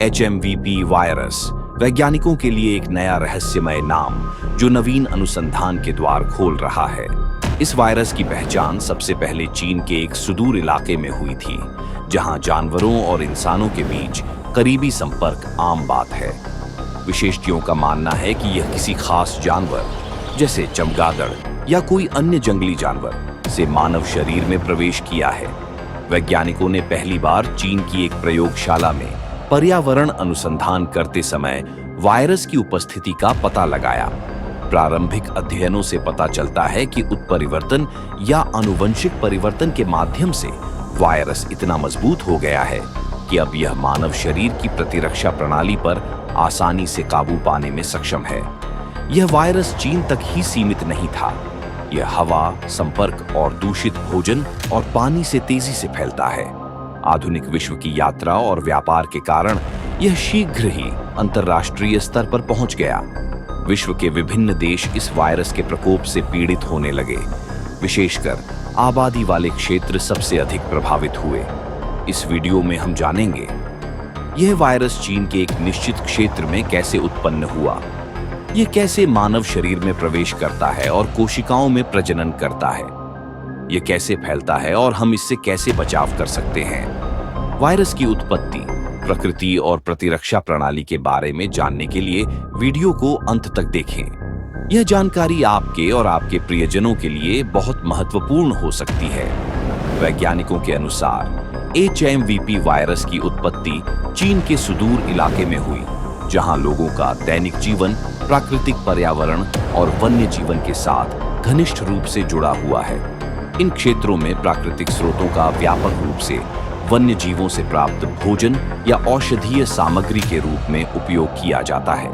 HMVP virus वैज्ञानिकों के लिए एक नया रहस्यमय नाम जो नवीन अनुसंधान के द्वार खोल रहा है। इस वायरस की पहचान सबसे पहले चीन के एक सुदूर इलाके में हुई थी, जहां जानवरों और इंसानों के बीच करीबी संपर्क आम बात है। विशेषज्ञों का मानना है कि यह किसी खास जानवर जैसे चमगादड़ या कोई अन्य जंगली जानवर से मानव शरीर में प्रवेश किया है। वैज्ञानिकों ने पहली बार चीन की एक प्रयोगशाला में पर्यावरण अनुसंधान करते समय वायरस की उपस्थिति का पता लगाया। प्रारंभिक अध्ययनों से पता चलता है कि उत्परिवर्तन या आनुवंशिक परिवर्तन के माध्यम से वायरस इतना मजबूत हो गया है कि अब यह मानव शरीर की प्रतिरक्षा प्रणाली पर आसानी से काबू पाने में सक्षम है। यह वायरस चीन तक ही सीमित नहीं था। यह हवा, संपर्क और दूषित भोजन और पानी से तेजी से फैलता है। आधुनिक विश्व की यात्रा और व्यापार के कारण यह शीघ्र ही अंतर्राष्ट्रीय स्तर पर पहुंच गया। विश्व के विभिन्न देश इस वायरस के प्रकोप से पीड़ित होने लगे। विशेषकर आबादी वाले क्षेत्र सबसे अधिक प्रभावित हुए। इस वीडियो में हम जानेंगे यह वायरस चीन के एक निश्चित क्षेत्र में कैसे उत्पन्न हुआ, यह कैसे मानव शरीर में प्रवेश करता है और कोशिकाओं में प्रजनन करता है, यह कैसे फैलता है और हम इससे कैसे बचाव कर सकते हैं। वायरस की उत्पत्ति, प्रकृति और प्रतिरक्षा प्रणाली के बारे में जानने के लिए वीडियो को अंत तक देखें। यह जानकारी आपके और आपके प्रियजनों के लिए बहुत महत्वपूर्ण हो सकती है। वैज्ञानिकों के अनुसार HMVP वायरस की उत्पत्ति चीन के सुदूर इलाके में हुई, जहां लोगों का दैनिक जीवन प्राकृतिक पर्यावरण और वन्य जीवन के साथ घनिष्ठ रूप से जुड़ा हुआ है। इन क्षेत्रों में प्राकृतिक स्रोतों का व्यापक रूप से वन्य जीवों से प्राप्त भोजन या औषधीय सामग्री के रूप में उपयोग किया जाता है।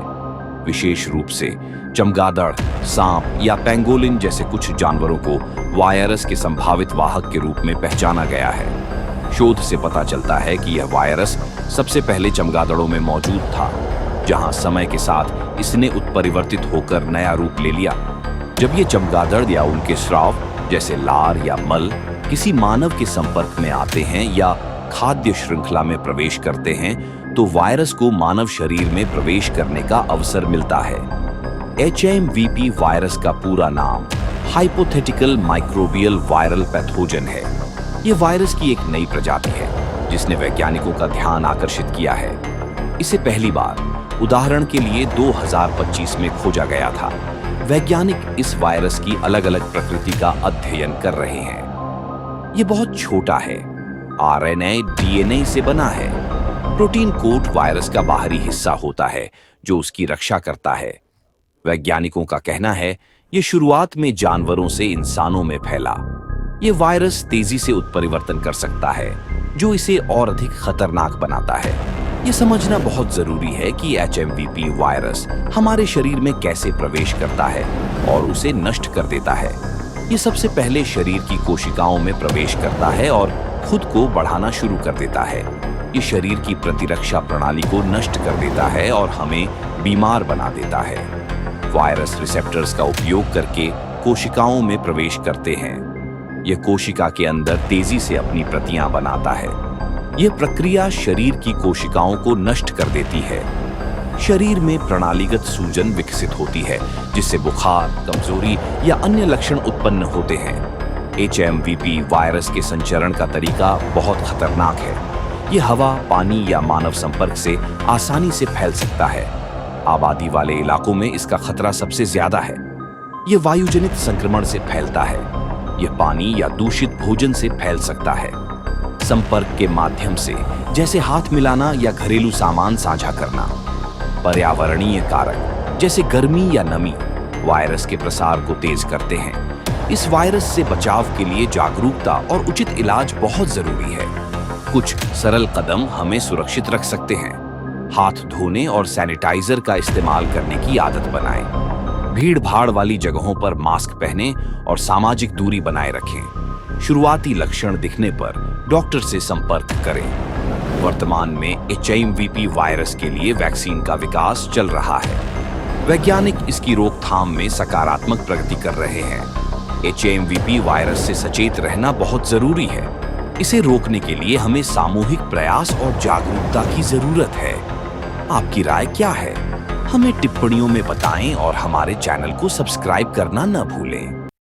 विशेष रूप से चमगादड़, सांप या पेंगोलिन जैसे कुछ जानवरों को वायरस के संभावित वाहक के रूप में पहचाना गया है। शोध से पता चलता है कि यह वायरस सबसे पहले चमगादड़ों में मौजूद था, जहां समय के साथ इसने उत्परिवर्तित होकर नया रूप ले लिया। जब ये चमगादड़ या उनके स्राव जैसे लार या मल किसी मानव के संपर्क में आते हैं या खाद्य श्रृंखला में प्रवेश करते हैं, तो वायरस को मानव शरीर में प्रवेश करने का अवसर मिलता है। HMVP वायरस का पूरा नाम हाइपोथेटिकल माइक्रोबियल वायरल पैथोजन है। यह वायरस की एक नई प्रजाति है जिसने वैज्ञानिकों का ध्यान आकर्षित किया है। इसे पहली बार उदाहरण के लिए 2025 में खोजा गया था। वैज्ञानिक इस वायरस की अलग-अलग प्रकृति का अध्ययन कर रहे हैं। यह बहुत छोटा है, RNA DNA से बना है। प्रोटीन कोट वायरस का बाहरी हिस्सा होता है जो उसकी रक्षा करता है। वैज्ञानिकों का कहना है यह शुरुआत में जानवरों से इंसानों में फैला। यह वायरस तेजी से उत्परिवर्तन कर सकता है, जो इसे और अधिक खतरनाक बनाता है। यह समझना बहुत जरूरी है कि HMVP वायरस हमारे शरीर में कैसे प्रवेश करता है और उसे नष्ट कर देता है। यह सबसे पहले शरीर की कोशिकाओं में प्रवेश करता है और खुद को बढ़ाना शुरू कर देता है। यह शरीर की प्रतिरक्षा प्रणाली को नष्ट कर देता है और हमें बीमार बना देता है। वायरस रिसेप्टर्स का उपयोग करके कोशिकाओं में प्रवेश करते हैं। यह कोशिका के अंदर तेजी से अपनी प्रतियां बनाता है। यह प्रक्रिया शरीर की कोशिकाओं को नष्ट कर देती है। शरीर में प्रणालीगत सूजन विकसित होती है, जिससे बुखार, कमजोरी या अन्य लक्षण उत्पन्न होते हैं। HMVP वायरस के संचरण का तरीका बहुत खतरनाक है। यह हवा, पानी या मानव संपर्क से आसानी से फैल सकता है। आबादी वाले इलाकों में इसका खतरा सबसे ज्यादा है। यह वायुजनित संक्रमण से फैलता है। यह पानी या दूषित भोजन से फैल सकता है। संपर्क के माध्यम से, जैसे हाथ मिलाना या घरेलू सामान साझा करना। पर्यावरणीय कारक जैसे गर्मी या नमी वायरस के प्रसार को तेज करते हैं। इस वायरस से बचाव के लिए जागरूकता और उचित इलाज बहुत जरूरी है। कुछ सरल कदम हमें सुरक्षित रख सकते हैं। हाथ धोने और सैनिटाइजर का इस्तेमाल करने की आदत बनाएं। भीड़-भाड़ वाली जगहों पर मास्क पहनें और सामाजिक दूरी बनाए रखें। शुरुआती लक्षण दिखने पर डॉक्टर से संपर्क करें। वर्तमान में HMVP वायरस के लिए वैक्सीन का विकास चल रहा है। वैज्ञानिक इसकी रोकथाम में सकारात्मक प्रगति कर रहे हैं। HMVP वायरस से सचेत रहना बहुत जरूरी है। इसे रोकने के लिए हमें सामूहिक प्रयास और जागरूकता की जरूरत है। आपकी राय क्या है? हमें टिप्पणियों में बताएं और हमारे चैनल को सब्सक्राइब करना न भूलें।